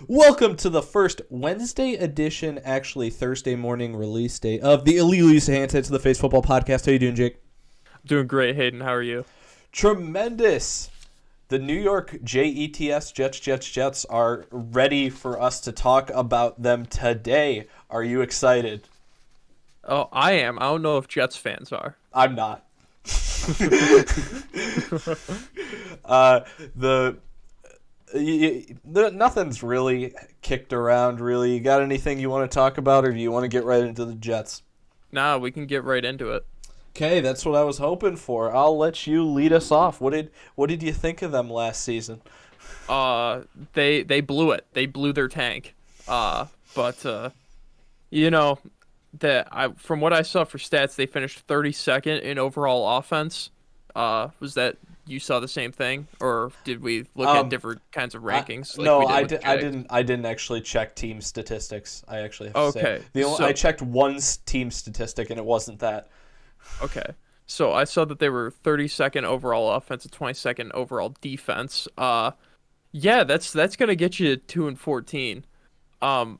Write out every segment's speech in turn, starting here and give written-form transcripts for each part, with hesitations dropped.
Welcome to the first Wednesday edition, actually Thursday morning release date of the Illegal Handset to the Face Football Podcast. How you doing, Jake? Doing great, Hayden. How are you? Tremendous. The New York Jets are ready for us to talk about them today. Are you excited? Oh, I am. I don't know if Jets fans are. I'm not. uh, the Nothing's really kicked around, really. You got anything you want to talk about, or do you want to get right into the Jets? Nah, we can get right into it. Okay, that's what I was hoping for. I'll let you lead us off. What did you think of them last season? They blew it. They blew their tank. But you know from what I saw for stats, they finished 32nd in overall offense. Was that you saw the same thing, or did we look at different kinds of rankings? I didn't actually check team statistics. I actually have to say. I checked one team statistic, and it wasn't that. Okay. So I saw that they were 32nd overall offense and 22nd overall defense. Yeah, that's gonna get you 2-14. Adam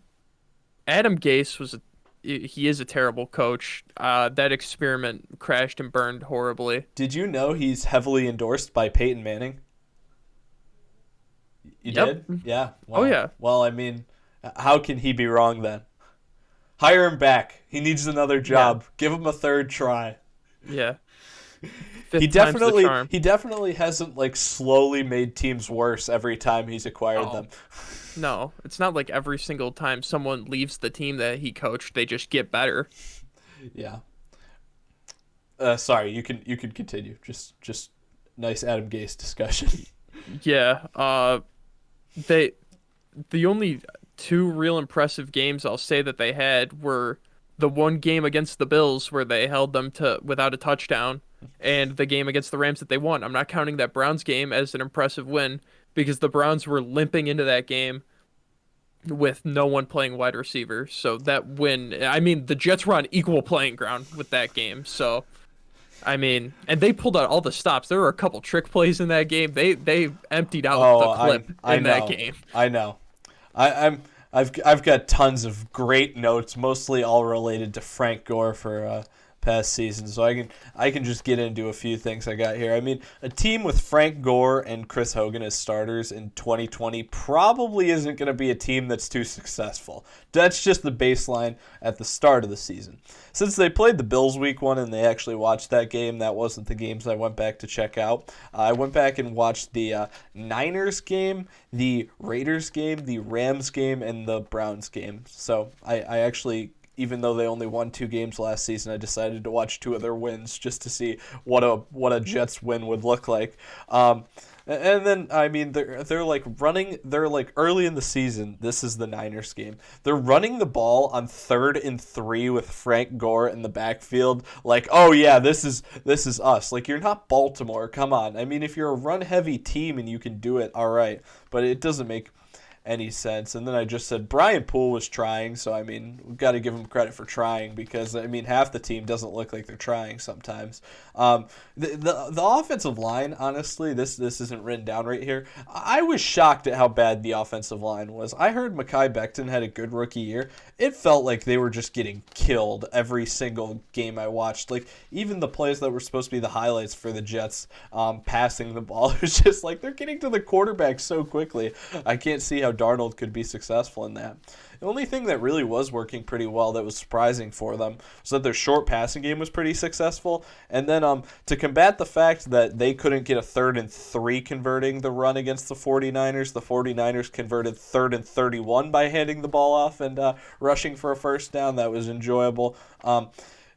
Gase he is a terrible coach. That experiment crashed and burned horribly. Did you know he's heavily endorsed by Peyton Manning? You Yep. did? Yeah. Wow. Oh yeah. Well, I mean, how can he be wrong then? Hire him back. He needs another job. Yeah. Give him a third try. Yeah. He definitely hasn't slowly made teams worse every time he's acquired them. No, it's not like every single time someone leaves the team that he coached, they just get better. Yeah. Sorry, you can continue. Just nice Adam Gase discussion. Yeah. The only two real impressive games I'll say that they had were the one game against the Bills where they held them to without a touchdown, and the game against the Rams that they won. I'm not counting that Browns game as an impressive win because the Browns were limping into that game with no one playing wide receiver. So that win, I mean, the Jets were on equal playing ground with that game. So, I mean, and they pulled out all the stops. There were a couple trick plays in that game. They emptied out the clip in that game. I know. I've got tons of great notes, mostly all related to Frank Gore for past season, so I can just get into a few things I got here. I mean, a team with Frank Gore and Chris Hogan as starters in 2020 probably isn't going to be a team that's too successful. That's just the baseline at the start of the season. Since they played the Bills week one and they actually watched that game, that wasn't the games I went back to check out. I went back and watched the Niners game, the Raiders game, the Rams game, and the Browns game. So I actually, even though they only won 2 games last season, I decided to watch 2 of their wins just to see what a Jets win would look like. And then, I mean, they're early in the season. This is the Niners game. They're running the ball on 3rd and 3 with Frank Gore in the backfield. Like, oh yeah, this is us. Like, you're not Baltimore. Come on. I mean, if you're a run-heavy team and you can do it, all right. But it doesn't make any sense. And then I just said Brian Poole was trying, so I mean, we've got to give him credit for trying because I mean half the team doesn't look like they're trying sometimes. The offensive line, honestly, this isn't written down right here. I was shocked at how bad the offensive line was. I heard Mekhi Becton had a good rookie year. It felt like they were just getting killed every single game I watched. Like even the plays that were supposed to be the highlights for the Jets, passing the ball, it was just like they're getting to the quarterback so quickly. I can't see how Darnold could be successful in that. The only thing that really was working pretty well that was surprising for them was that their short passing game was pretty successful. And then to combat the fact that they couldn't get a 3rd and 3 converting the run against the 49ers converted 3rd and 31 by handing the ball off and rushing for a first down. That was enjoyable.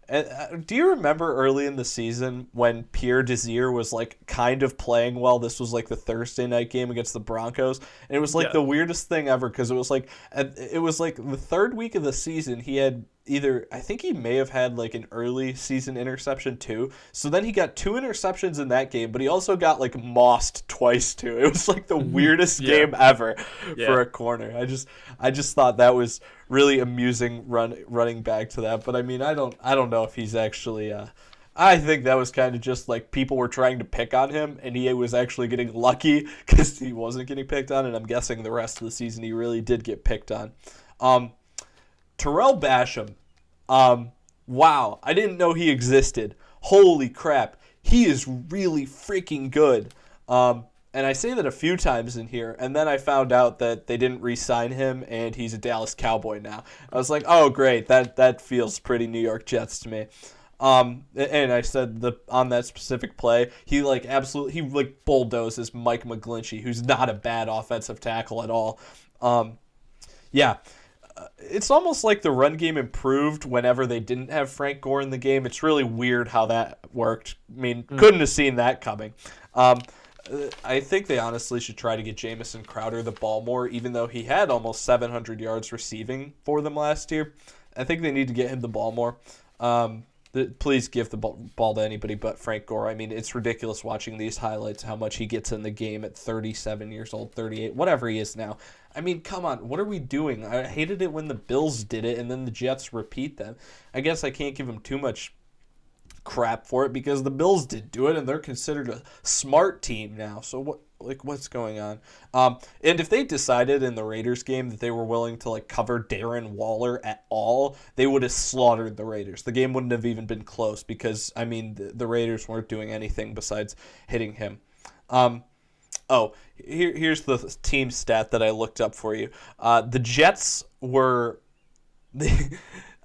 Do you remember early in the season when Pierre Desir was kind of playing well? This was the Thursday night game against the Broncos, and it was the weirdest thing ever because it was the 3rd week of the season. He had I think he may have had an early season interception too. So then he got 2 interceptions in that game, but he also got mossed twice too. It was the weirdest game ever for a corner. I just thought that was really amusing running back to that. But I mean, I don't know if he's actually I think that was kind of just like people were trying to pick on him, and he was actually getting lucky because he wasn't getting picked on, and I'm guessing the rest of the season he really did get picked on. Um, Terrell Basham, wow, I didn't know he existed. Holy crap, he is really freaking good. And I say that a few times in here, and then I found out that they didn't re-sign him, and he's a Dallas Cowboy now. I was like, oh great, that feels pretty New York Jets to me. And I said on that specific play, he bulldozes Mike McGlinchey, who's not a bad offensive tackle at all. Yeah, it's almost like the run game improved whenever they didn't have Frank Gore in the game. It's really weird how that worked. I mean, couldn't have seen that coming. I think they honestly should try to get Jamison Crowder the ball more, even though he had almost 700 yards receiving for them last year. I think they need to get him the ball more. Please give the ball to anybody but Frank Gore. I mean, it's ridiculous watching these highlights, how much he gets in the game at 37 years old, 38, whatever he is now. I mean, come on, what are we doing? I hated it when the Bills did it and then the Jets repeat them. I guess I can't give them too much crap for it because the Bills did do it and they're considered a smart team now. So what's going on? And if they decided in the Raiders game that they were willing to cover Darren Waller at all, they would have slaughtered the Raiders. The game wouldn't have even been close because I mean the Raiders weren't doing anything besides hitting him. Here's the team stat that I looked up for you. The Jets were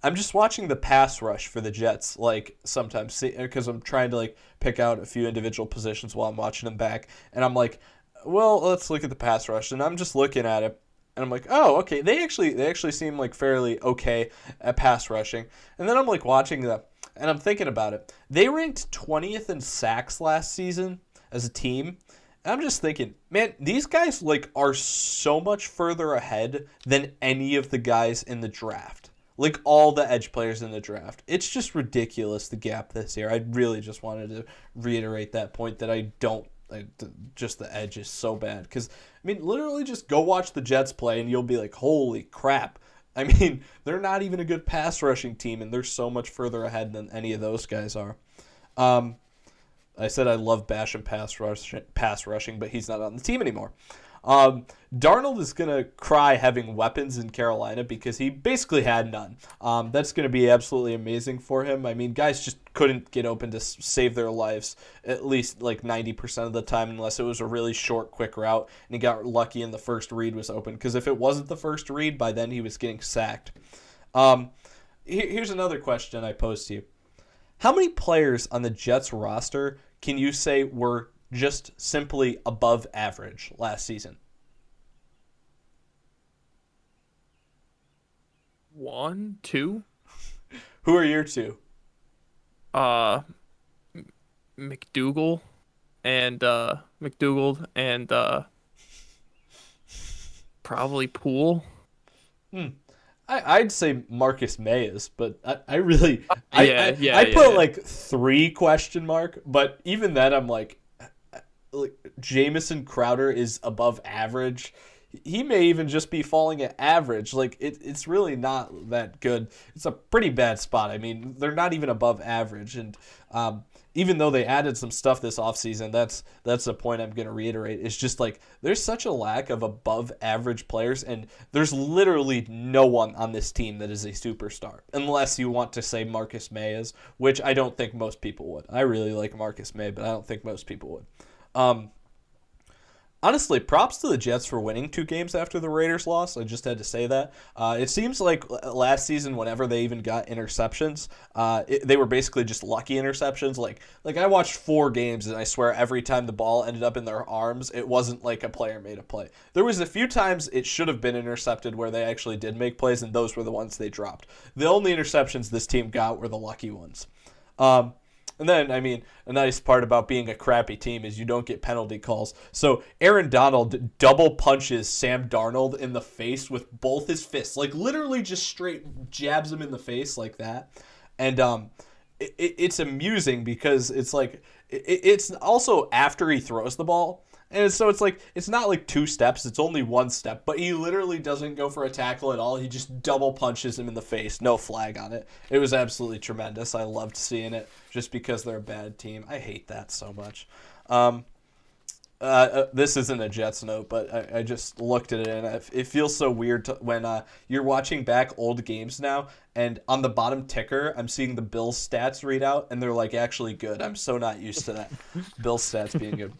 I'm just watching the pass rush for the Jets, sometimes, because I'm trying to, pick out a few individual positions while I'm watching them back, and I'm like, well, let's look at the pass rush, and I'm just looking at it, and I'm like, oh, okay, they actually seem, fairly okay at pass rushing, and then I'm, watching them, and I'm thinking about it. They ranked 20th in sacks last season as a team, and I'm just thinking, man, these guys, are so much further ahead than any of the guys in the draft. All the edge players in the draft. It's just ridiculous, the gap this year. I really just wanted to reiterate that point that just the edge is so bad. Because, I mean, literally just go watch the Jets play and you'll be like, holy crap. I mean, they're not even a good pass rushing team and they're so much further ahead than any of those guys are. I said I love Basham pass rushing, but he's not on the team anymore. Darnold is going to cry having weapons in Carolina because he basically had none. That's going to be absolutely amazing for him. I mean, guys just couldn't get open to save their lives at least 90% of the time unless it was a really short, quick route, and he got lucky and the first read was open. Because if it wasn't the first read, by then he was getting sacked. Here's another question I posed to you. How many players on the Jets roster can you say were just simply above average last season? 1, 2. Who are your two? McDougal and probably Poole. I'd say Marcus Mayes, but I really I put 3 question mark, but even then I'm like Jamison Crowder is above average. He may even just be falling at average. It's really not that good. It's a pretty bad spot. I mean, they're not even above average. And even though they added some stuff this offseason, that's a point I'm going to reiterate. It's just there's such a lack of above average players, and there's literally no one on this team that is a superstar, unless you want to say Marcus May is, which I don't think most people would. I really like Marcus May, but I don't think most people would. Honestly, props to the Jets for winning 2 games after the Raiders loss. I just had to say that. It seems like last season, whenever they even got interceptions, they were basically just lucky interceptions. Like I watched 4 games, and I swear every time the ball ended up in their arms, it wasn't like a player made a play. There was a few times it should have been intercepted where they actually did make plays, and those were the ones they dropped. The only interceptions this team got were the lucky ones. And then, I mean, a nice part about being a crappy team is you don't get penalty calls. So Aaron Donald double punches Sam Darnold in the face with both his fists. Literally just straight jabs him in the face like that. And it's amusing because it's also after he throws the ball. And so it's like, it's not like 2 steps, it's only 1 step, but he literally doesn't go for a tackle at all. He just double punches him in the face, no flag on it. It was absolutely tremendous. I loved seeing it just because they're a bad team. I hate that so much. This isn't a Jets note, but I just looked at it, and it feels so weird when you're watching back old games now, and on the bottom ticker, I'm seeing the Bills stats read out, and they're like actually good. I'm so not used to that. Bills stats being good.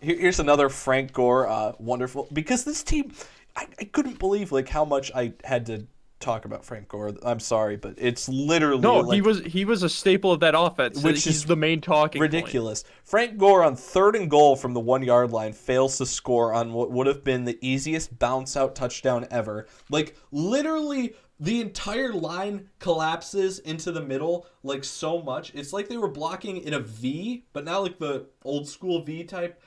Here's another Frank Gore, wonderful, because this team, I couldn't believe like how much I had to talk about Frank Gore. I'm sorry, but it's literally No, like, he was a staple of that offense. which He's is the main talking ridiculous. Frank Gore on 3rd and goal from the 1-yard line fails to score on what would have been the easiest bounce out touchdown ever. Like literally the entire line collapses into the middle like so much. It's like they were blocking in a V, but not like the old school V type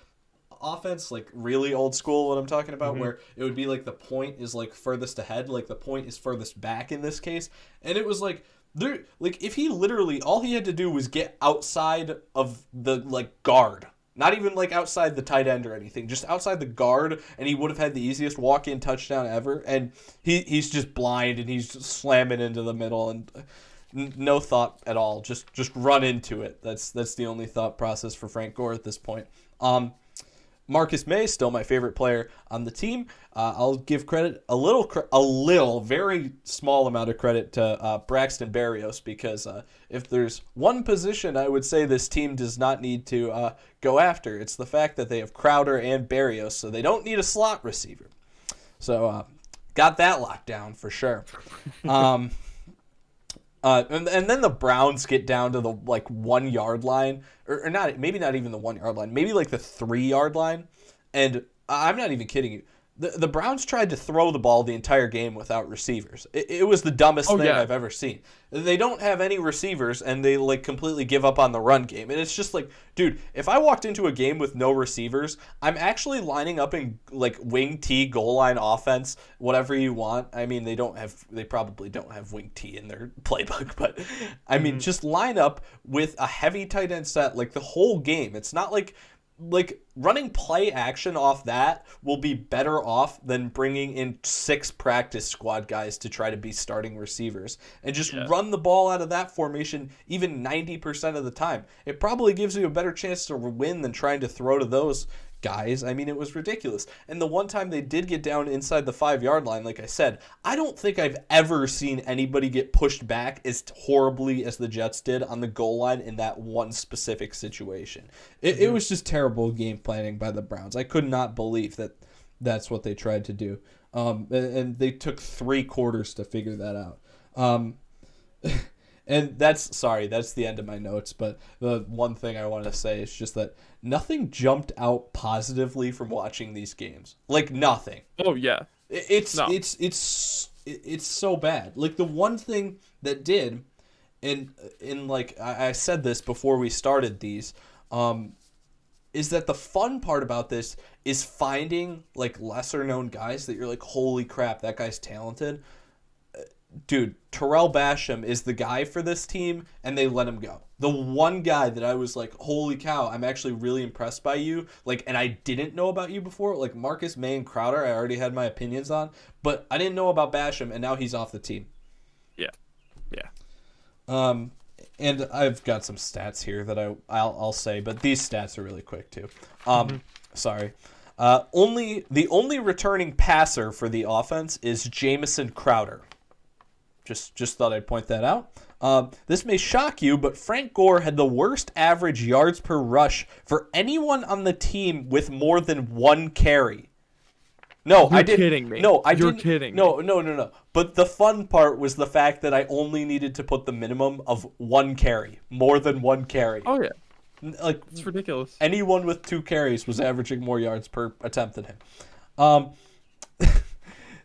offense, like really old school, what I'm talking about, where it would be like the point is like furthest ahead, like the point is furthest back in this case. And it was like, there, like if he literally, all he had to do was get outside of the like guard, not even like outside the tight end or anything, just outside the guard, and he would have had the easiest walk-in touchdown ever. And he's just blind, and he's just slamming into the middle, and no thought at all, just run into it. That's the only thought process for Frank Gore at this point. Marcus May, still my favorite player on the team. I'll give credit, a little, very small amount of credit to Braxton Berrios, because if there's one position I would say this team does not need to go after, it's the fact that they have Crowder and Berrios, so they don't need a slot receiver. So got that locked down for sure. And then the Browns get down to the like 1-yard line, or not, maybe not even the 1-yard line, maybe like the 3-yard line. And I'm not even kidding you. The Browns tried to throw the ball the entire game without receivers. It was the dumbest thing I've ever seen. They don't have any receivers, and they like completely give up on the run game. And it's just like, dude, if I walked into a game with no receivers, I'm actually lining up in like wing T goal line offense, whatever you want. I mean, they probably don't have wing T in their playbook, but I mean, just line up with a heavy tight end set like the whole game. It's not like running play action off that will be better off than bringing in 6 practice squad guys to try to be starting receivers, and just run the ball out of that formation even 90% of the time. It probably gives you a better chance to win than trying to throw to those guys. I mean, it was ridiculous. And the one time they did get down inside the 5-yard line, like I said, I don't think I've ever seen anybody get pushed back as horribly as the Jets did on the goal line in that one specific situation. It was just terrible game planning by the Browns. I could not believe that that's what they tried to do. And they took 3 quarters to figure that out. And that's the end of my notes, but the one thing I want to say is just that nothing jumped out positively from watching these games. Like nothing. Oh yeah. It's so bad. Like the one thing that did, and like I said this before we started these, is that the fun part about this is finding like lesser known guys that you're like, holy crap, that guy's talented. Dude, Terrell Basham is the guy for this team, and they let him go. The one guy that I was like, holy cow, I'm actually really impressed by you, like, and I didn't know about you before, like Marcus May and Crowder, I already had my opinions on, but I didn't know about Basham, and now he's off the team. Yeah. And I've got some stats here that I'll say, but these stats are really quick too. Sorry. The only returning passer for the offense is Jamison Crowder. Just thought I'd point that out. This may shock you, but Frank Gore had the worst average yards per rush for anyone on the team with more than 1 carry. No, I didn't. You're kidding me. No, You're kidding me. No. But the fun part was the fact that I only needed to put the minimum of 1 carry, more than 1 carry. Oh yeah. Like it's ridiculous. Anyone with 2 carries was averaging more yards per attempt than him.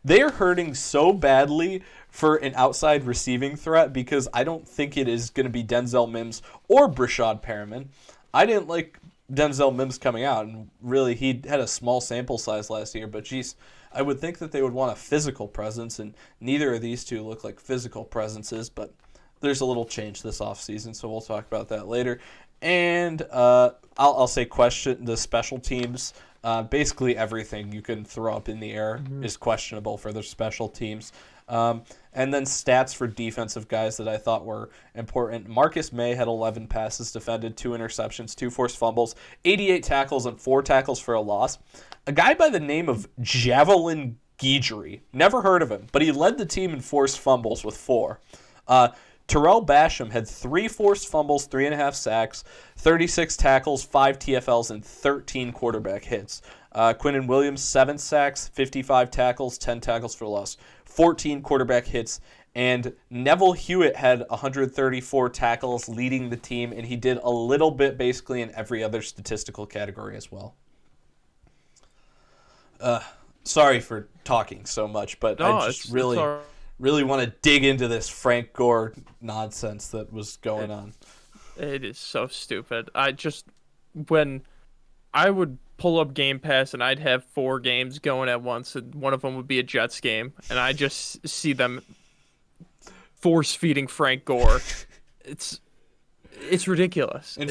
They are hurting so badly for an outside receiving threat because I don't think it is going to be Denzel Mims or Brashad Perriman. I didn't like Denzel Mims coming out, and really he had a small sample size last year, but geez, I would think that they would want a physical presence, and neither of these two look like physical presences, but there's a little change this offseason, so we'll talk about that later. And I'll say the special teams Basically everything you can throw up in the air is questionable for their special teams. And then stats for defensive guys that I thought were important. Marcus May had 11 passes defended, 2 interceptions, 2 forced fumbles, 88 tackles, and 4 tackles for a loss. A guy by the name of Javelin Guidry. Never heard of him, but he led the team in forced fumbles with 4. Terrell Basham had 3 forced fumbles, 3.5 sacks, 36 tackles, 5 TFLs, and 13 quarterback hits. Quinnen Williams, 7 sacks, 55 tackles, 10 tackles for loss, 14 quarterback hits, and Neville Hewitt had 134 tackles leading the team, and he did a little bit basically in every other statistical category as well. Sorry for talking so much, but No, I just really want to dig into this Frank Gore nonsense that was going on. It is so stupid. When I would pull up Game Pass and I'd have 4 games going at once, and one of them would be a Jets game, and I just see them force feeding Frank Gore. It's ridiculous. And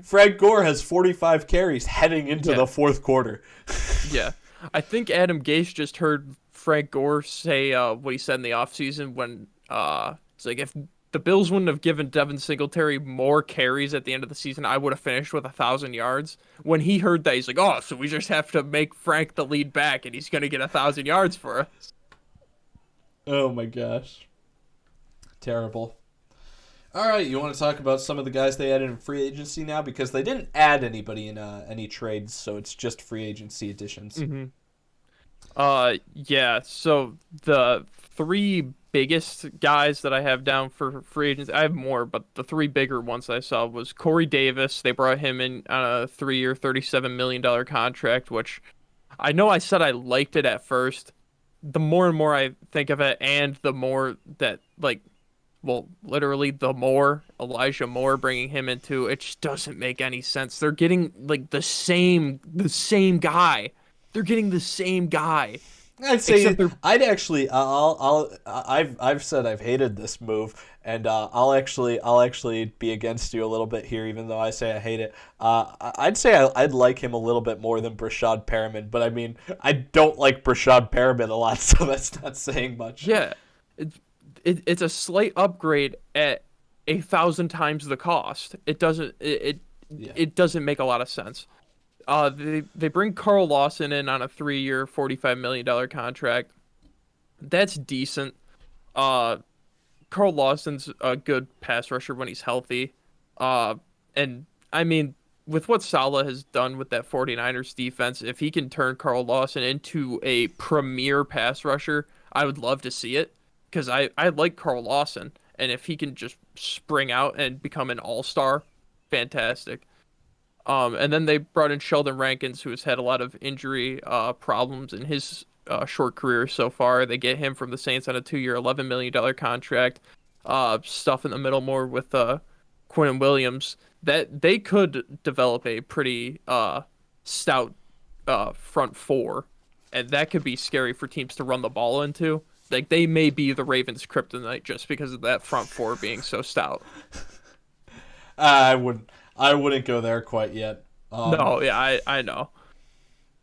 Frank Gore has 45 carries heading into the fourth quarter. Yeah. I think Adam Gase just heard Frank Gore say what he said in the offseason when it's like, if the Bills wouldn't have given Devin Singletary more carries at the end of the season, I would have finished with 1,000 yards. When he heard that, he's like, oh, so we just have to make Frank the lead back and he's going to get 1,000 yards for us. Oh my gosh. Terrible. All right, you want to talk about some of the guys they added in free agency now? Because they didn't add anybody in any trades, so it's just free agency additions. Mm-hmm. Yeah, so the 3 biggest guys that I have down for free agents, I have more, but the 3 bigger ones I saw was Corey Davis. They brought him in on a 3-year, $37 million contract, which I know I said I liked it at first. The more and more I think of it, and the more that, literally the more Elijah Moore bringing him into, it just doesn't make any sense. They're getting the same guy. They're getting the same guy. I'd say I've said I've hated this move, and I'll actually be against you a little bit here, even though I say I hate it. I'd say I'd like him a little bit more than Brashad Perriman, but I mean I don't like Brashad Perriman a lot, so that's not saying much. Yeah, it's a slight upgrade at 1,000 times the cost. It doesn't make a lot of sense. They bring Carl Lawson in on a 3-year, $45 million contract. That's decent. Carl Lawson's a good pass rusher when he's healthy. And I mean, with what Saleh has done with that 49ers defense, if he can turn Carl Lawson into a premier pass rusher, I would love to see it, because I like Carl Lawson, and if he can just spring out and become an all-star, fantastic. And then they brought in Sheldon Rankins, who has had a lot of injury problems in his short career so far. They get him from the Saints on a 2-year, $11 million contract. Stuff in the middle more with Quinnen Williams. That they could develop a pretty stout front 4, and that could be scary for teams to run the ball into. Like, they may be the Ravens' kryptonite just because of that front 4 being so stout. I wouldn't go there quite yet. No, yeah, I know.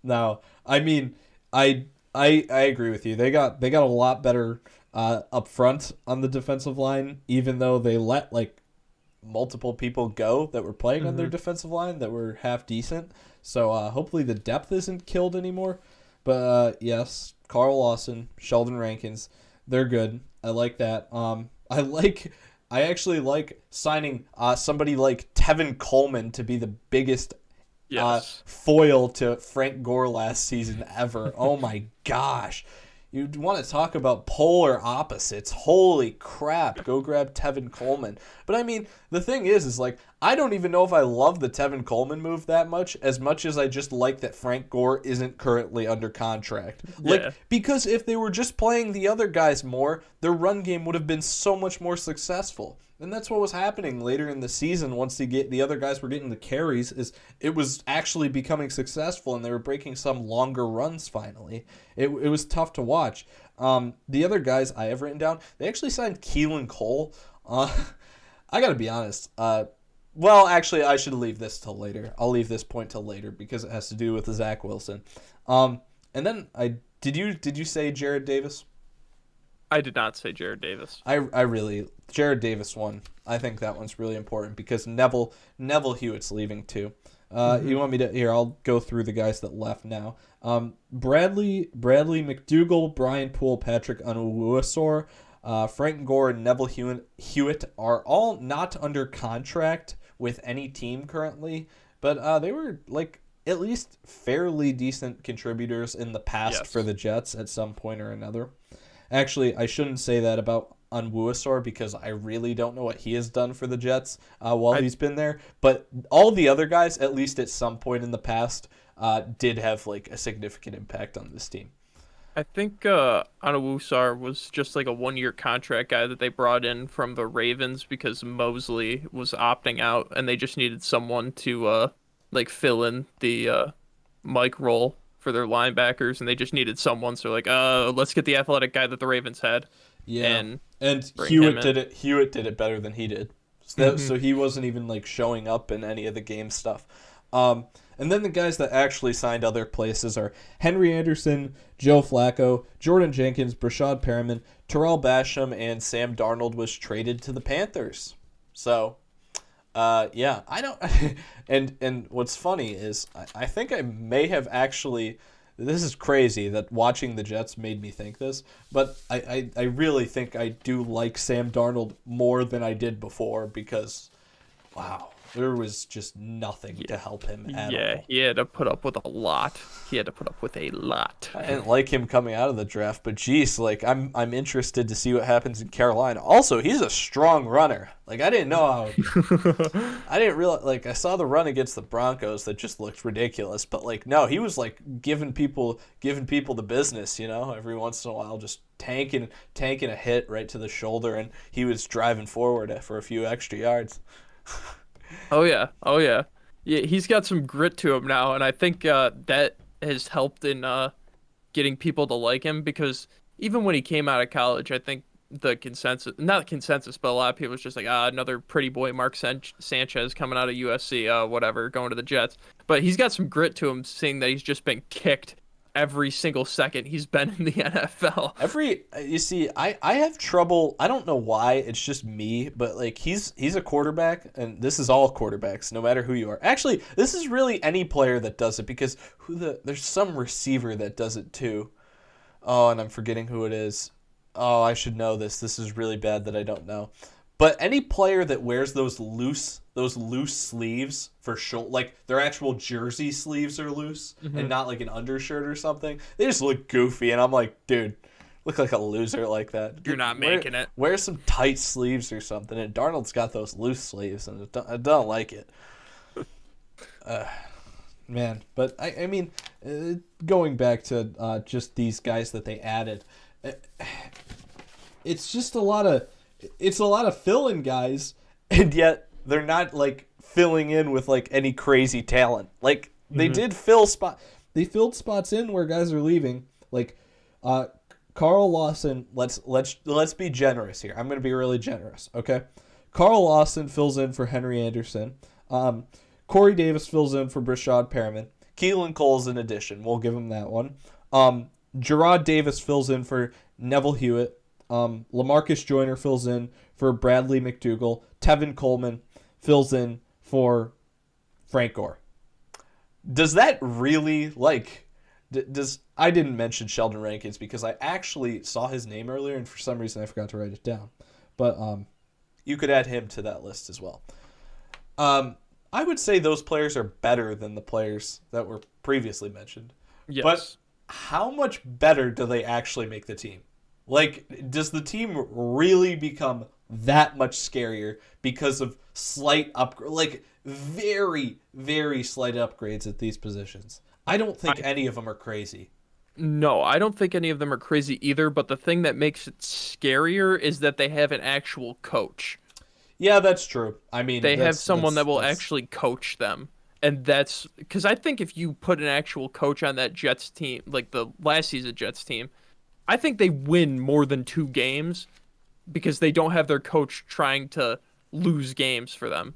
No, I mean, I agree with you. They got a lot better up front on the defensive line, even though they let multiple people go that were playing on their defensive line that were half decent. So hopefully the depth isn't killed anymore. But yes, Carl Lawson, Sheldon Rankins, they're good. I like that. I actually like signing somebody like Tevin Coleman to be the biggest foil to Frank Gore last season ever. Oh my gosh. You want to talk about polar opposites. Holy crap. Go grab Tevin Coleman. But I mean, the thing is I don't even know if I love the Tevin Coleman move that much as I just like that Frank Gore isn't currently under contract. Because if they were just playing the other guys more, their run game would have been so much more successful. And that's what was happening later in the season once the other guys were getting the carries, is it was actually becoming successful and they were breaking some longer runs finally. It was tough to watch. The other guys I have written down, they actually signed Keelan Cole. I got to be honest. Well, actually, I should leave this till later. I'll leave this point till later because it has to do with the Zach Wilson. And then did you say Jared Davis? I did not say Jared Davis. I really Jared Davis one. I think that one's really important because Neville Hewitt's leaving too. You want me to here? I'll go through the guys that left now. Bradley McDougal, Brian Poole, Patrick Onwuasor, Frank Gore, and Neville Hewitt are all not under contract with any team currently, but they were like at least fairly decent contributors in the past for the Jets at some point or another. Actually, I shouldn't say that about Onwuasor because I really don't know what he has done for the Jets while he's been there. But all the other guys, at least at some point in the past, did have like a significant impact on this team. I think Onwuasor was just like a 1-year contract guy that they brought in from the Ravens because Mosley was opting out, and they just needed someone to like fill in the Mike role for their linebackers, and they just needed someone. So like, let's get the athletic guy that the Ravens had. Yeah, and Hewitt did it. Hewitt did it better than he did. So he wasn't even like showing up in any of the game stuff. And then the guys that actually signed other places are Henry Anderson, Joe Flacco, Jordan Jenkins, Brashad Perriman, Terrell Basham, and Sam Darnold was traded to the Panthers. So, yeah, I don't. And what's funny is I think I may have actually. This is crazy that watching the Jets made me think this, but I really think I do like Sam Darnold more than I did before because, wow, there was just nothing to help him at all. Yeah, he had to put up with a lot. I didn't like him coming out of the draft, but geez, like I'm interested to see what happens in Carolina. Also, he's a strong runner. Like I didn't know how. I didn't realize. Like I saw the run against the Broncos that just looked ridiculous, but like no, he was like giving people the business. You know, every once in a while, just tanking a hit right to the shoulder, and he was driving forward for a few extra yards. Oh yeah. Yeah, he's got some grit to him now, and I think that has helped in getting people to like him because even when he came out of college, I think the consensus, not consensus, but a lot of people was just like, another pretty boy Mark Sanchez coming out of USC, whatever, going to the Jets. But he's got some grit to him, seeing that he's just been kicked every single second he's been in the NFL. You see, I have trouble. I don't know why. It's just me, but like he's a quarterback, and this is all quarterbacks, no matter who you are. Actually, this is really any player that does it because there's some receiver that does it too. Oh, and I'm forgetting who it is. Oh, I should know this. This is really bad that I don't know. But any player that wears those loose sleeves for shoulder, like their actual jersey sleeves are loose and not like an undershirt or something, they just look goofy. And I'm like, dude, look like a loser like that. You're not making it. Wear some tight sleeves or something. And Darnold's got those loose sleeves, and I don't like it. Man, but I mean, going back to just these guys that they added, it's just a lot of fill-in guys, and yet they're not like filling in with like any crazy talent. Like they did they filled spots in where guys are leaving. Like Carl Lawson. Let's be generous here. I'm going to be really generous. Okay, Carl Lawson fills in for Henry Anderson. Corey Davis fills in for Brashad Perriman. Keelan Cole's an addition. We'll give him that one. Gerard Davis fills in for Neville Hewitt. Lamarcus Joyner fills in for Bradley McDougal. Tevin Coleman fills in for Frank Gore. Does that really, like, I didn't mention Sheldon Rankins because I actually saw his name earlier and for some reason I forgot to write it down. But you could add him to that list as well. I would say those players are better than the players that were previously mentioned. Yes. But how much better do they actually make the team? Like, does the team really become that much scarier because of very, very slight upgrades at these positions? I don't think any of them are crazy. No, I don't think any of them are crazy either, but the thing that makes it scarier is that they have an actual coach. Yeah, that's true. I mean, they have someone that will actually coach them. And that's because I think if you put an actual coach on that Jets team, like the last season Jets team, I think they win more than 2 games because they don't have their coach trying to lose games for them.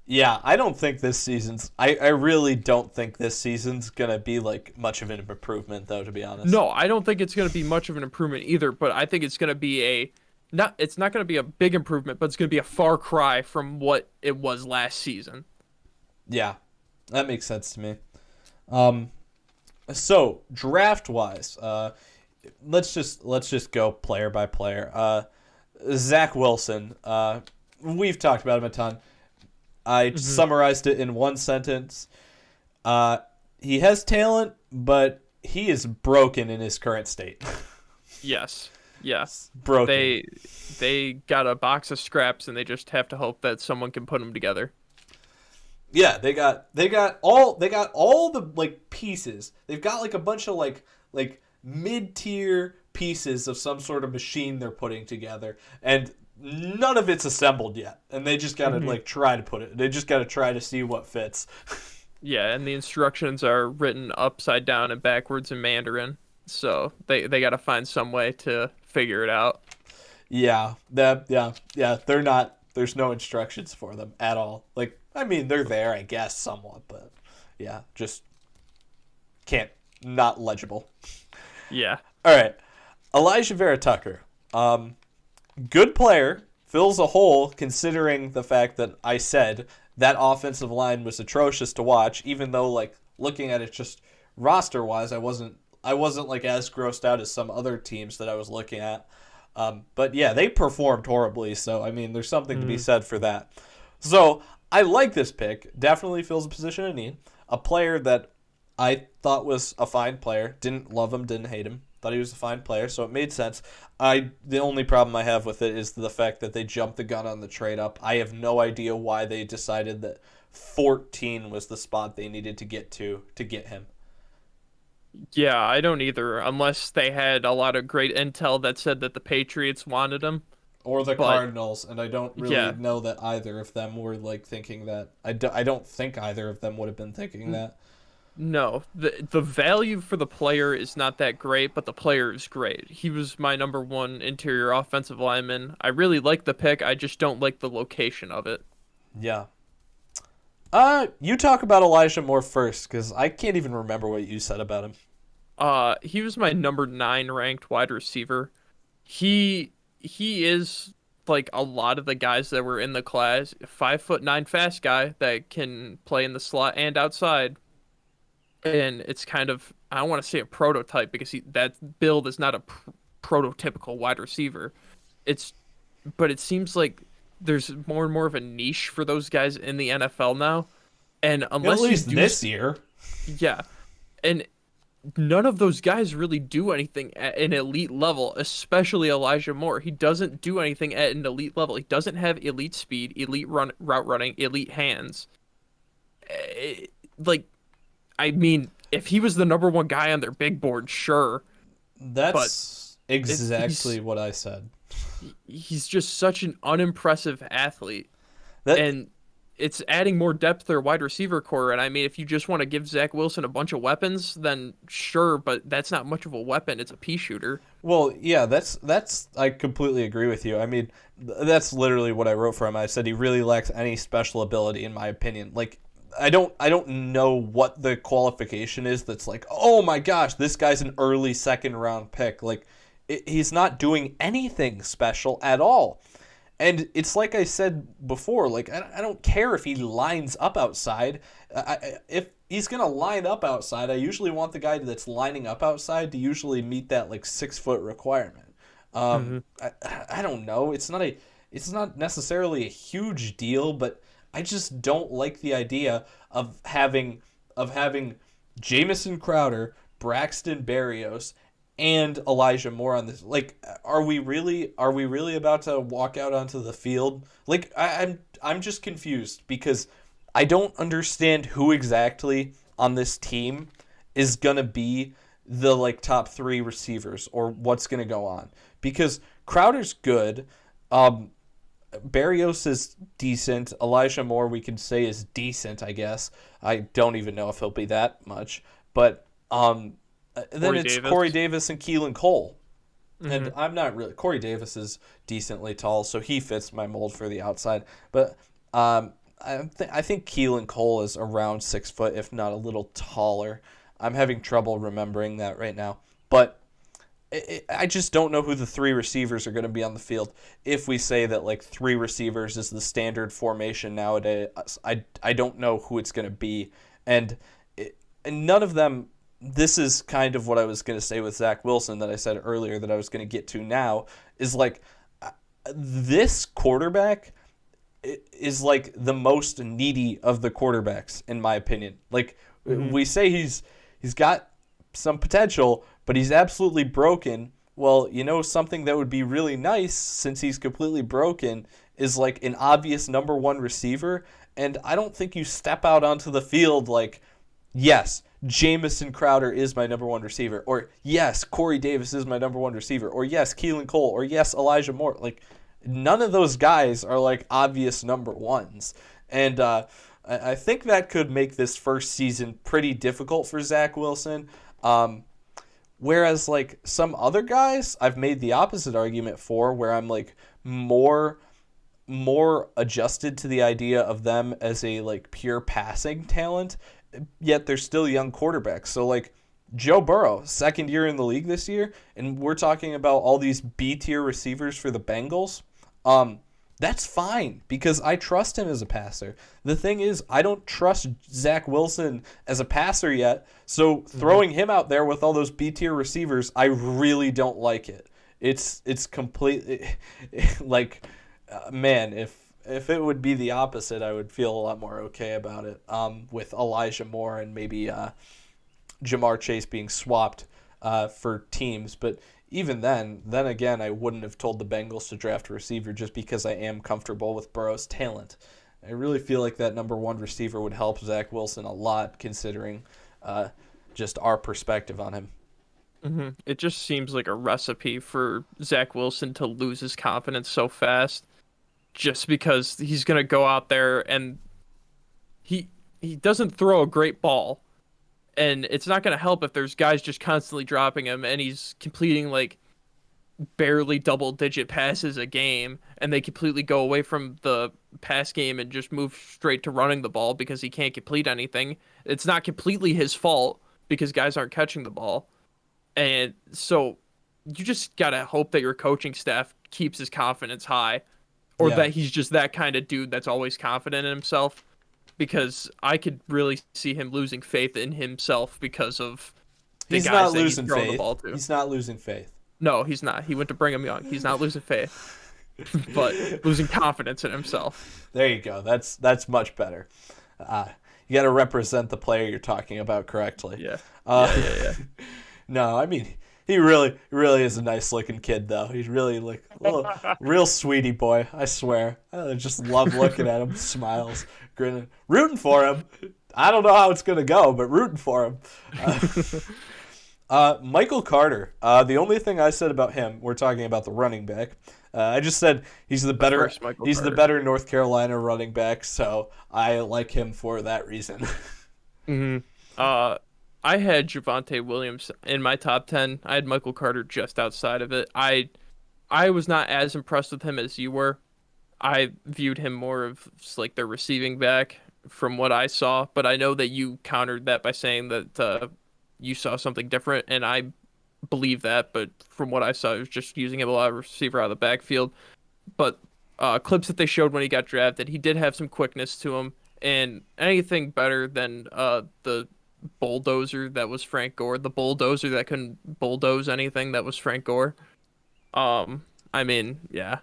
Yeah, I don't think this season's. I really don't think this season's gonna be like much of an improvement, though. To be honest. No, I don't think it's going to be much of an improvement either, but I think it's going to be a not it's not going to be a big improvement, but it's going to be a far cry from what it was last season. Yeah, that makes sense to me. Um, so draft wise, let's just go player by player. Zach Wilson. We've talked about him a ton. I Hmm. summarized it in one sentence. Uh, he has talent, but he is broken in his current state. Yes. Yeah. Broken. They they got a box of scraps and they just have to hope that someone can put them together. Yeah, they got all the like pieces. They've got like a bunch of like mid tier pieces of some sort of machine they're putting together, and none of it's assembled yet. And they just gotta Hmm. like try to put it. They just gotta try to see what fits. Yeah, and the instructions are written upside down and backwards in Mandarin. So they got to find some way to figure it out. Yeah. They're not. There's no instructions for them at all. Like I mean, they're there, I guess, somewhat, but yeah, just can't. Not legible. Yeah. All right, Elijah Vera Tucker. Good player, fills a hole considering the fact that I said that offensive line was atrocious to watch, even though like looking at it just roster wise, I wasn't like as grossed out as some other teams that I was looking at. But yeah, they performed horribly, so I mean there's something to be Mhm. said for that. So I like this pick. Definitely fills a position of need. A player that I thought was a fine player. Didn't love him, didn't hate him. Thought he was a fine player, so it made sense. The only problem I have with it is the fact that they jumped the gun on the trade up. I have no idea why they decided that 14 was the spot they needed to get him. Yeah, I don't either, unless they had a lot of great intel that said that the Patriots wanted him. Or the But Cardinals, and I don't really yeah, know that either of them were like thinking that. I don't think either of them would have been thinking n- that. no, the value for the player is not that great, but the player is great. He was my number one interior offensive lineman. I really like the pick. I just don't like the location of it. Yeah. You talk about Elijah Moore first, because I can't even remember what you said about him. He was my number 9 ranked wide receiver. He is like a lot of the guys that were in the class, 5'9" fast guy that can play in the slot and outside. And it's kind of, I don't want to say a prototype because that build is not a prototypical wide receiver. It's but it seems like there's more and more of a niche for those guys in the NFL now. And At unless you least do, this year. yeah, and none of those guys really do anything at an elite level, especially Elijah Moore. He doesn't do anything at an elite level. He doesn't have elite speed, elite route running, elite hands. Eh, Like, I mean, if he was the number one guy on their big board, sure, but That's it's exactly what I said. he's just such an unimpressive athlete, That and it's adding more depth to their wide receiver core. And I mean, if you just want to give Zach Wilson a bunch of weapons, then sure, but that's not much of a weapon. It's a pea shooter. well, yeah, that's I completely agree with you. I mean, that's literally what I wrote for him. I said he really lacks any special ability in my opinion. Like I don't know what the qualification is that's like, "Oh my gosh, this guy's an early second round pick." Like he's not doing anything special at all. And it's like I said before, like I don't care if he lines up outside. If he's gonna line up outside, I usually want the guy that's lining up outside to usually meet that like 6 foot requirement. Hmm. I don't know. It's not necessarily a huge deal, but I just don't like the idea of having Jamison Crowder, Braxton Berrios, and Elijah Moore on this. Like, are we really about to walk out onto the field? Like, I'm just confused because I don't understand who exactly on this team is gonna be the like top three receivers or what's gonna go on because Crowder's good. Um, Barrios is decent. Elijah Moore, we can say, is decent, I guess. I don't even know if he'll be that much. But then Corey it's Corey Davis. Davis and Keelan Cole. And Hmm. I'm not really. Corey Davis is decently tall, so he fits my mold for the outside. But I think Keelan Cole is around 6 foot, if not a little taller. I'm having trouble remembering that right now, but I just don't know who the three receivers are going to be on the field. If we say that like three receivers is the standard formation nowadays, I don't know who it's going to be, and and none of them. This is kind of what I was going to say with Zach Wilson that I said earlier that I was going to get to now is like this quarterback is like the most needy of the quarterbacks in my opinion. Like we say he's got some potential, but he's absolutely broken. Well, something that would be really nice since he's completely broken is like an obvious number one receiver, and I don't think you step out onto the field like, yes, Jamison Crowder is my number one receiver, or yes, Corey Davis is my number one receiver, or yes, Keelan Cole, or yes, Elijah Moore. Like, none of those guys are like obvious number ones. And I think that could make this first season pretty difficult for Zach Wilson. Whereas like some other guys, I've made the opposite argument for, where I'm like more adjusted to the idea of them as a like pure passing talent, yet they're still young quarterbacks. So like Joe Burrow, second year in the league this year, and we're talking about all these B tier receivers for the Bengals. That's fine because I trust him as a passer. The thing is, I don't trust Zach Wilson as a passer yet, so throwing him out there with all those B tier receivers, I really don't like it. It's completely like, man, if it would be the opposite, I would feel a lot more okay about it. With Elijah Moore and maybe Jamar Chase being swapped for teams, but even then again, I wouldn't have told the Bengals to draft a receiver just because I am comfortable with Burrow's talent. I really feel like that number one receiver would help Zach Wilson a lot, considering just our perspective on him. It just seems like a recipe for Zach Wilson to lose his confidence so fast, just because he's gonna go out there and he doesn't throw a great ball, and it's not gonna help if there's guys just constantly dropping him, and he's completing like barely double digit passes a game, and they completely go away from the pass game and just move straight to running the ball because he can't complete anything. It's not completely his fault because guys aren't catching the ball. And so you just gotta hope that your coaching staff keeps his confidence high, or Yeah. that he's just that kind of dude that's always confident in himself. Because I could really see him losing faith in himself because of the He's guys not that he's losing throwing the faith. ball to. He's not losing faith. No, he's not. He went to Brigham Young. He's not losing faith, but losing confidence in himself. There you go. That's much better. You got to represent the player you're talking about correctly. Yeah. Yeah. No, I mean, he really is a nice looking kid, though. He's really like a little, real sweetie boy. I swear. I just love looking at him. Smiles, grinning, rooting for him. I don't know how it's gonna go, but rooting for him. Michael Carter. The only thing I said about him, we're talking about the running back. I just said he's the better. He's the better North Carolina running back, so I like him for that reason. I had Javonte Williams in my top 10. I had Michael Carter just outside of it. I was not as impressed with him as you were. I viewed him more of just like their receiving back from what I saw, but I know that you countered that by saying that you saw something different, and I believe that, but from what I saw, it was just using him a lot of receiver out of the backfield. But clips that they showed when he got drafted, he did have some quickness to him, and anything better than the bulldozer that was Frank Gore, the bulldozer that couldn't bulldoze anything that was Frank Gore. I mean, yeah.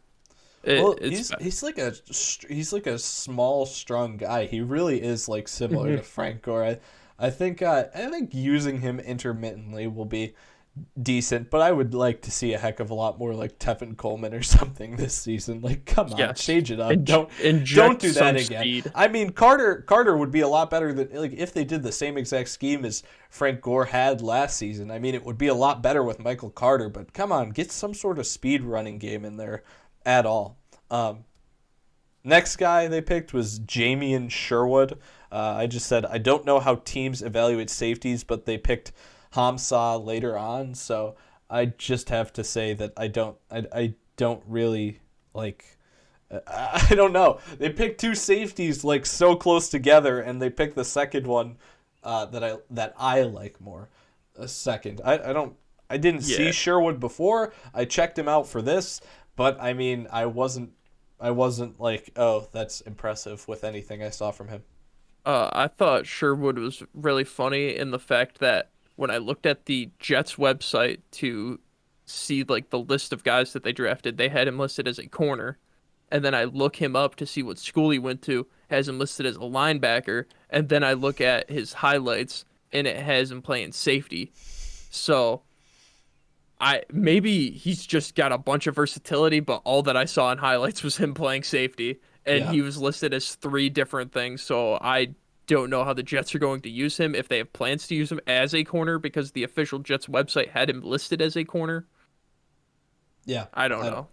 He's like a small, strong guy. He really is like similar to Frank Gore. I think using him intermittently will be decent, but I would like to see a heck of a lot more like Tevin Coleman or something this season. Like, come on, change it up. Don't do that again. Speed. I mean, Carter would be a lot better than like if they did the same exact scheme as Frank Gore had last season. I mean, it would be a lot better with Michael Carter. But come on, get some sort of speed running game in there at all. Next guy they picked was Jamian Sherwood. I just said I don't know how teams evaluate safeties, but they picked Hamsah later on, so I just have to say that I don't really like I don't know. They picked two safeties like so close together, and they picked the second one that I like more. A second. I didn't see Yeah. Sherwood before. I checked him out for this, but I mean, I wasn't like, oh, that's impressive with anything I saw from him. I thought Sherwood was really funny in the fact that when I looked at the Jets website to see like the list of guys that they drafted, they had him listed as a corner. And then I look him up to see what school he went to, has him listed as a linebacker, and then I look at his highlights and it has him playing safety. So I maybe he's just got a bunch of versatility, but all that I saw in highlights was him playing safety, and Yeah. he was listed as three different things. So I don't know how the Jets are going to use him if they have plans to use him as a corner because the official Jets website had him listed as a corner. Yeah. I don't I, know.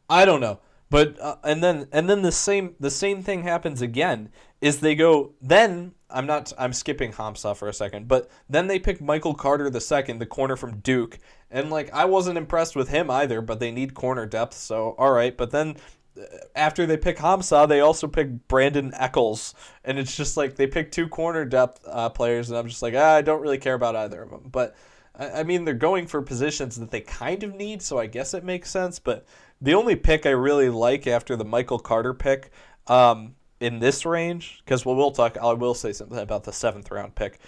I don't know. But and then the same thing happens again is they go then I'm skipping Hamsah for a second, but then they pick Michael Carter the second, the corner from Duke, and like I wasn't impressed with him either, but they need corner depth, so all right. But then after they pick Hamsah, they also pick Brandon Eccles, and it's just like they pick two corner depth players, and I'm just like I don't really care about either of them. But I mean, they're going for positions that they kind of need, so I guess it makes sense. But the only pick I really like after the Michael Carter pick in this range, because I will say something about the seventh round pick,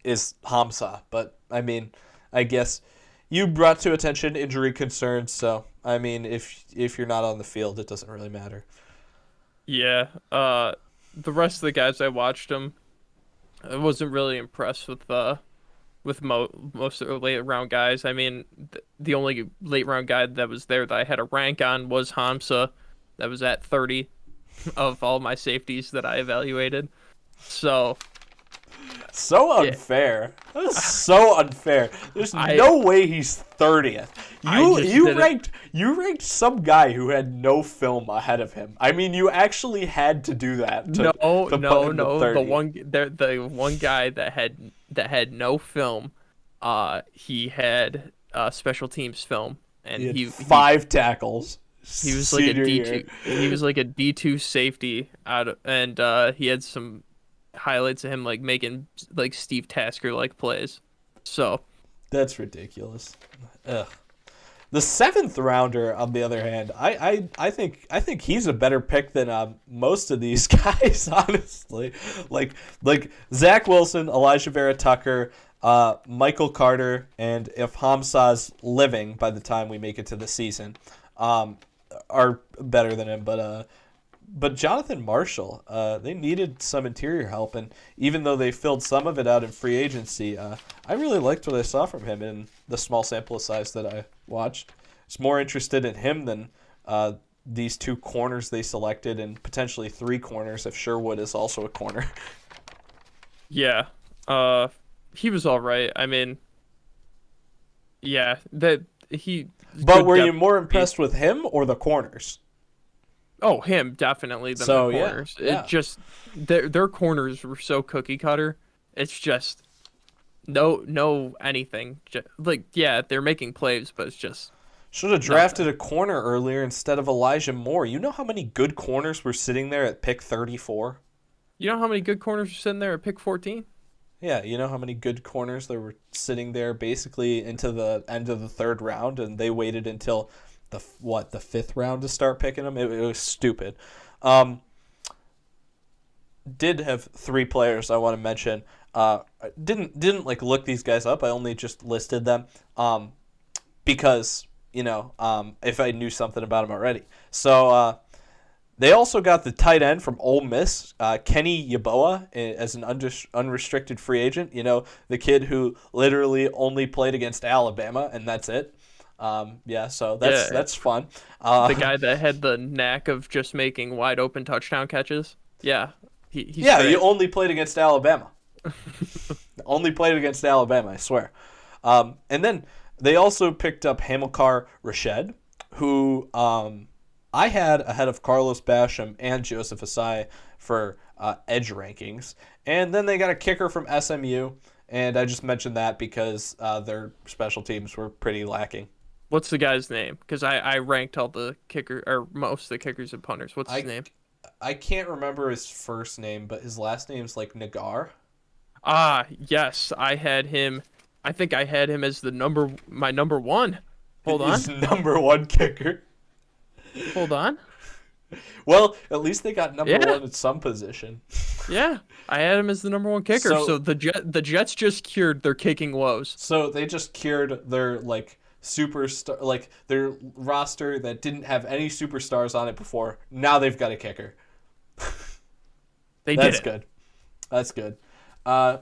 is Hamsah. But I mean, I guess you brought to attention injury concerns, so I mean, if you're not on the field, it doesn't really matter. Yeah. The rest of the guys I watched him, I wasn't really impressed with most of the late round guys. I mean, the only late round guy that was there that I had a rank on was Hamza. That was at 30 of all my safeties that I evaluated. So, So yeah, unfair. That is so unfair. There's I no way he's 30th. I You just you didn't. ranked you ranked some guy who had no film ahead of him. I mean, you actually had to do that No, to put no, him at no. 30. The one guy that had no film, he had special teams film, He and had he 5 tackles he was like a senior year. D2. He was like a D2 safety and he had some highlights of him like making like Steve Tasker like plays. So, That's ridiculous. Ugh. The seventh rounder, on the other hand, I think he's a better pick than most of these guys, honestly. Like Zach Wilson, Elijah Vera Tucker, Michael Carter, and if Hamza's living by the time we make it to the season, um, are better than him. But Jonathan Marshall, they needed some interior help, and even though they filled some of it out in free agency, I really liked what I saw from him in the small sample size that I watched. I was more interested in him than these two corners they selected, and potentially three corners if Sherwood is also a corner. yeah. Uh he was all right. I mean, yeah, that he But good were you depth more piece. impressed with him or the corners? Oh, him definitely than the So yeah, corners. It yeah. just their corners were so cookie cutter. It's just no anything. Like yeah, they're making plays, but it's just Should have drafted nothing. a corner earlier instead of Elijah Moore. You know how many good corners were sitting there at pick 34? You know how many good corners are sitting there at pick 14? Yeah, you know how many good corners there were sitting there basically into the end of the third round, and they waited until the fifth round to start picking them. It was stupid. Um, did have three players I want to mention. Didn't like look these guys up. I only just listed them because if I knew something about them already. So they also got the tight end from Ole Miss, Kenny Yeboah, as an unrestricted free agent. You know, the kid who literally only played against Alabama, and that's it. Yeah, so that's Yeah, that's fun. the guy that had the knack of just making wide open touchdown catches. Yeah, he's Yeah, you great. only played against Alabama. Only played against Alabama, I swear. And then they also picked up Hamilcar Rashed, who I had ahead of Carlos Basham and Joseph Asai for edge rankings. And then they got a kicker from SMU, and I just mentioned that because their special teams were pretty lacking. What's the guy's name? Because I ranked all the kicker or most of the kickers and punters. What's his I name? I can't remember his first name, but his last name's like Nagar. Ah, yes, I had him. I think I had him as my number one. Hold on, His number one kicker. hold on. Well, at least they got number Yeah, one at some position. yeah, I had him as the number one kicker. So So the Jets just cured their kicking woes. so they just cured their like superstar, like their roster that didn't have any superstars on it before. Now they've got a kicker. They did That's it. good. That's good. Uh,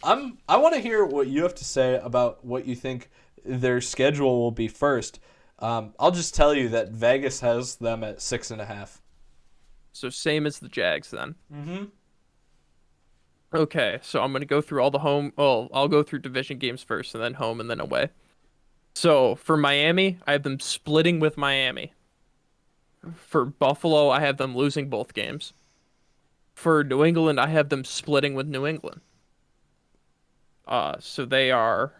I want to hear what you have to say about what you think their schedule will be first. I'll just tell you that Vegas has them at 6.5. So same as the Jags then. Mm-hmm. Okay, so I'm gonna go through all the home. Oh, I'll go through division games first, and then home, and then away. So for Miami, I have them splitting with Miami. For Buffalo, I have them losing both games. For New England, I have them splitting with New England. So they are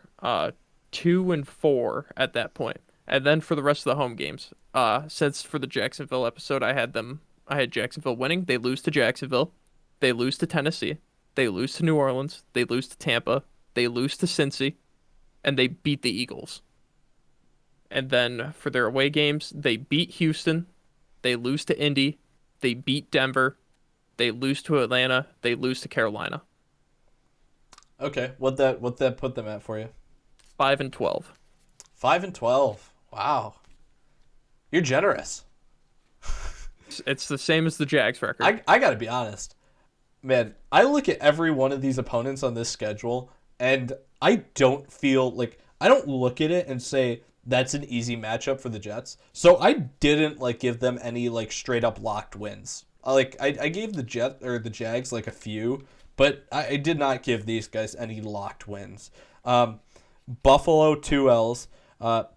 2-4 at that point. And then for the rest of the home games, since for the Jacksonville episode, I had Jacksonville winning. They lose to Jacksonville. They lose to Tennessee. They lose to New Orleans. They lose to Tampa. They lose to Cincy, and they beat the Eagles. And then for their away games, they beat Houston. They lose to Indy. They beat Denver. They lose to Atlanta. They lose to Carolina. Okay, what that put them at for you? 5-12. 5-12. Wow, you're generous. It's the same as the Jags record. I gotta be honest, man. I look at every one of these opponents on this schedule, and I don't feel like I don't look at it and say that's an easy matchup for the Jets. So I didn't like give them any like straight up locked wins. I gave the Jags like a few, but I did not give these guys any locked wins. Buffalo 2 L's. The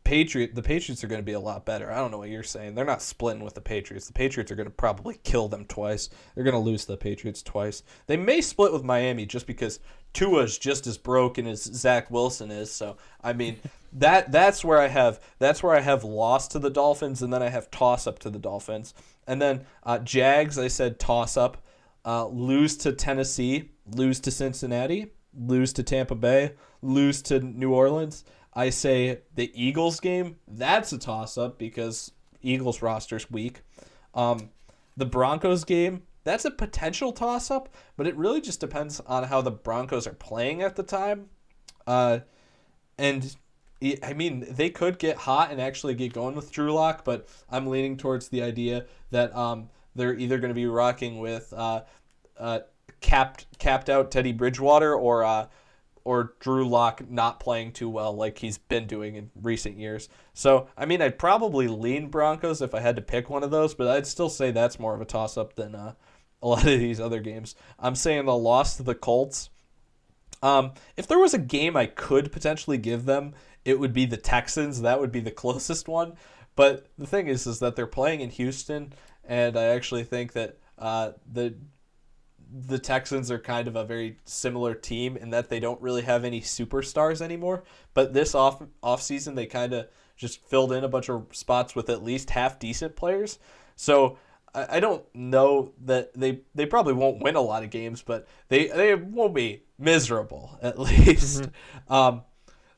Patriots are going to be a lot better. I don't know what you're saying. They're not splitting with the Patriots. The Patriots are going to probably kill them twice. They're going to lose to the Patriots twice. They may split with Miami just because Tua's just as broken as Zach Wilson is. So I mean that's where I have loss to the Dolphins, and then I have toss up to the Dolphins, and then Jags. I said toss up, lose to Tennessee, lose to Cincinnati, lose to Tampa Bay, lose to New Orleans. I say the Eagles game, that's a toss-up because Eagles roster's weak. The Broncos game, that's a potential toss-up, but it really just depends on how the Broncos are playing at the time. And, I mean, they could get hot and actually get going with Drew Lock, but I'm leaning towards the idea that they're either going to be rocking with capped out Teddy Bridgewater or Drew Lock not playing too well like he's been doing in recent years. So, I mean, I'd probably lean Broncos if I had to pick one of those, but I'd still say that's more of a toss-up than a lot of these other games. I'm saying the loss to the Colts. If there was a game I could potentially give them, it would be the Texans. That would be the closest one. But the thing is that they're playing in Houston, and I actually think that the Texans are kind of a very similar team in that they don't really have any superstars anymore. But this off season, they kind of just filled in a bunch of spots with at least half decent players. So I don't know that they probably won't win a lot of games, but they won't be miserable at least. Mm-hmm.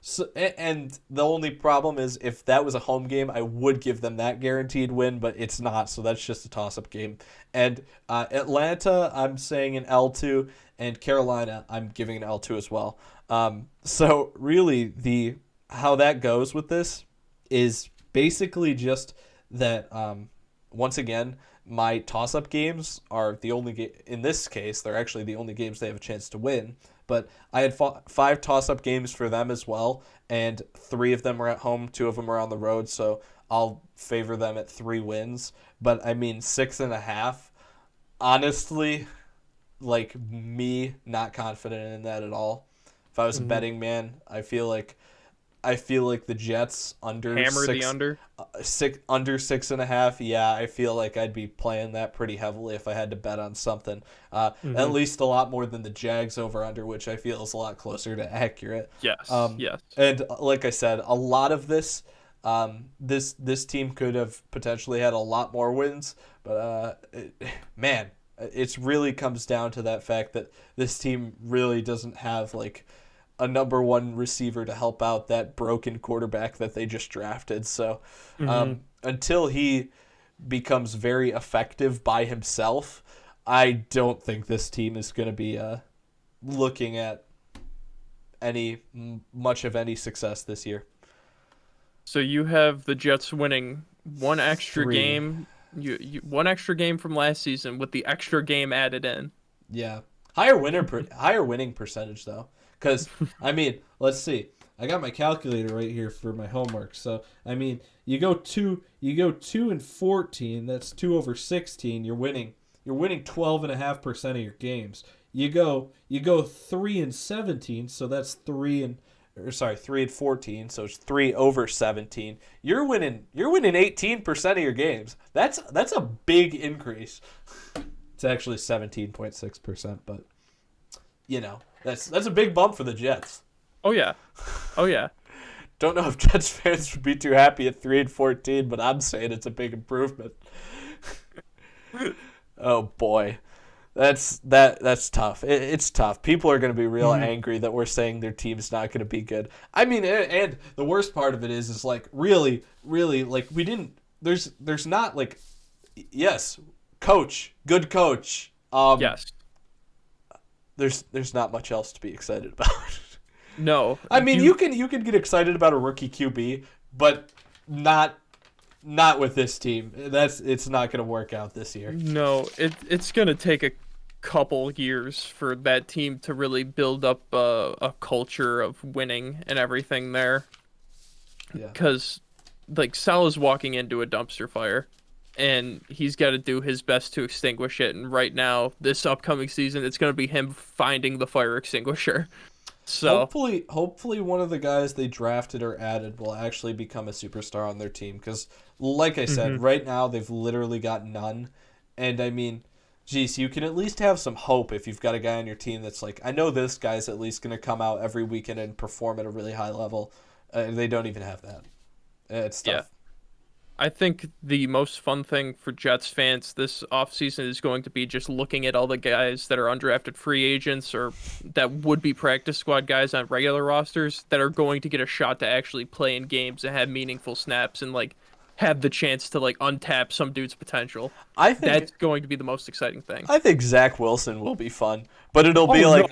So, and the only problem is if that was a home game, I would give them that guaranteed win, but it's not, so that's just a toss-up game. And Atlanta, I'm saying an L2, and Carolina, I'm giving an L2 as well. So really, how that goes with this is basically just that, once again, my toss-up games are the only in this case, they're actually the only games they have a chance to win. But I had 5 toss-up games for them as well, and 3 of them are at home, 2 of them are on the road, so I'll favor them at 3 wins. But, I mean, 6.5, honestly, like, me not confident in that at all. If I was a betting man, I feel like I feel like the Jets under Hammer the under. under 6.5. Yeah, I feel like I'd be playing that pretty heavily if I had to bet on something. At least a lot more than the Jags over under, which I feel is a lot closer to accurate. Yes, yes. And like I said, a lot of this, this team could have potentially had a lot more wins, but man, it really comes down to that fact that this team really doesn't have like a number one receiver to help out that broken quarterback that they just drafted. So until he becomes very effective by himself, I don't think this team is going to be looking at much of any success this year. So you have the Jets winning one extra 3. game. You one extra game from last season with the extra game added in. Yeah, higher winning percentage though. Because I mean, let's see. I got my calculator right here for my homework. So I mean, you go 2-14. That's 2 over 16. You're winning 12.5% of your games. You go 3-17. So that's 3 and 14. So it's 3 over 17. You're winning 18% of your games. That's a big increase. It's actually 17.6%, but you know. That's a big bump for the Jets. Oh yeah. Don't know if Jets fans would be too happy at 3-14, but I'm saying it's a big improvement. Oh boy, that's tough. It's tough. People are going to be real angry that we're saying their team's not going to be good. I mean, and the worst part of it is like really like we didn't. There's not like, yes, good coach. Yes. There's not much else to be excited about. No. I mean, you can get excited about a rookie QB, but not with this team. It's not going to work out this year. No, it's going to take a couple years for that team to really build up a culture of winning and everything there. Yeah. Because like Salah's walking into a dumpster fire, and he's got to do his best to extinguish it. And right now, this upcoming season, it's going to be him finding the fire extinguisher. So hopefully one of the guys they drafted or added will actually become a superstar on their team. Because, like I said, right now they've literally got none. And I mean, geez, you can at least have some hope if you've got a guy on your team that's like, I know this guy's at least going to come out every weekend and perform at a really high level. They don't even have that. It's tough. Yeah. I think the most fun thing for Jets fans this offseason is going to be just looking at all the guys that are undrafted free agents or that would be practice squad guys on regular rosters that are going to get a shot to actually play in games and have meaningful snaps and like have the chance to like untap some dude's potential. I think that's going to be the most exciting thing. I think Zach Wilson will be fun, but it'll be like,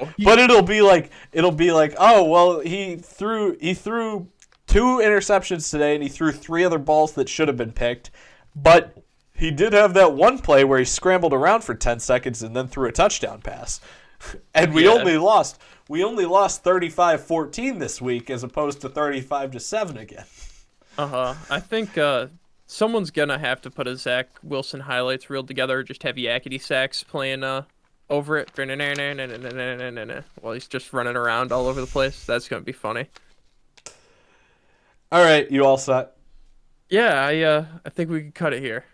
oh well, he threw 2 interceptions today, and he threw 3 other balls that should have been picked. But he did have that one play where he scrambled around for 10 seconds and then threw a touchdown pass. And we only lost 35-14 this week as opposed to 35-7 again. I think someone's gonna have to put a Zach Wilson highlights reel together. Just have Yakety Sax playing over it while he's just running around all over the place. That's gonna be funny. All right, you all set? Yeah, I think we can cut it here.